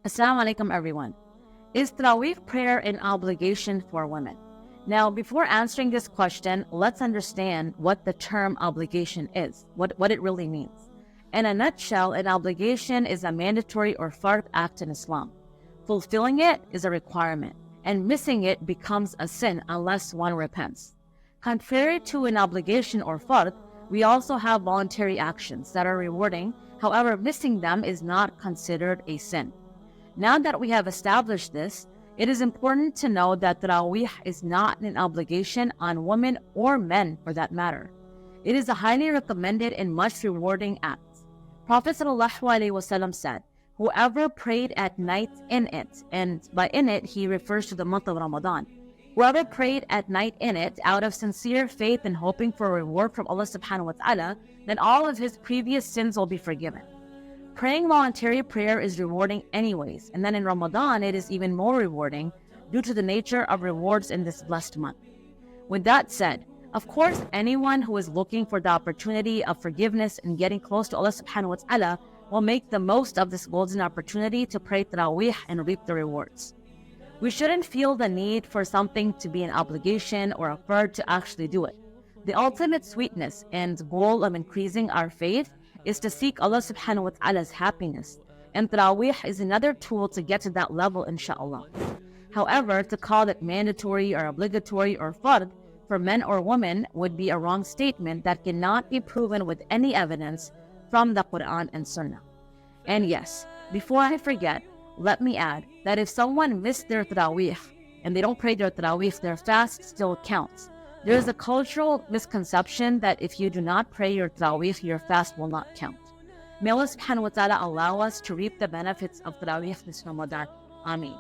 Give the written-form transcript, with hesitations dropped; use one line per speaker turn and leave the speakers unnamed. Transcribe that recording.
Assalamu alaikum, everyone. Is Taraweeh prayer an obligation for women? Now, before answering this question, let's understand what the term obligation is, what it really means. In a nutshell, an obligation is a mandatory or fard act in Islam. Fulfilling it is a requirement, and missing it becomes a sin unless one repents. Contrary to an obligation or fard, we also have voluntary actions that are rewarding. However, missing them is not considered a sin. Now that we have established this, it is important to know that Taraweeh is not an obligation on women or men for that matter. It is a highly recommended and much rewarding act. Prophet ﷺ said, whoever prayed at night in it, and by in it he refers to the month of Ramadan, whoever prayed at night in it out of sincere faith and hoping for a reward from Allah subhanahu wa ta'ala, then all of his previous sins will be forgiven. Praying voluntary prayer is rewarding anyways, and then in Ramadan it is even more rewarding due to the nature of rewards in this blessed month. With that said, of course, anyone who is looking for the opportunity of forgiveness and getting close to Allah subhanahu wa ta'ala will make the most of this golden opportunity to pray Taraweeh and reap the rewards. We shouldn't feel the need for something to be an obligation or a fard to actually do it. The ultimate sweetness and goal of increasing our faith is to seek Allah subhanahu wa ta'ala's happiness, and Taraweeh is another tool to get to that level, inshaAllah. However, to call it mandatory or obligatory or fard for men or women would be a wrong statement that cannot be proven with any evidence from the Quran and Sunnah. And yes, before I forget, let me add that if someone missed their Taraweeh and they don't pray their Taraweeh, their fast still counts. There is a cultural misconception that if you do not pray your Taraweeh, your fast will not count. May Allah subhanahu wa ta'ala allow us to reap the benefits of Taraweeh this Ramadan. Ameen.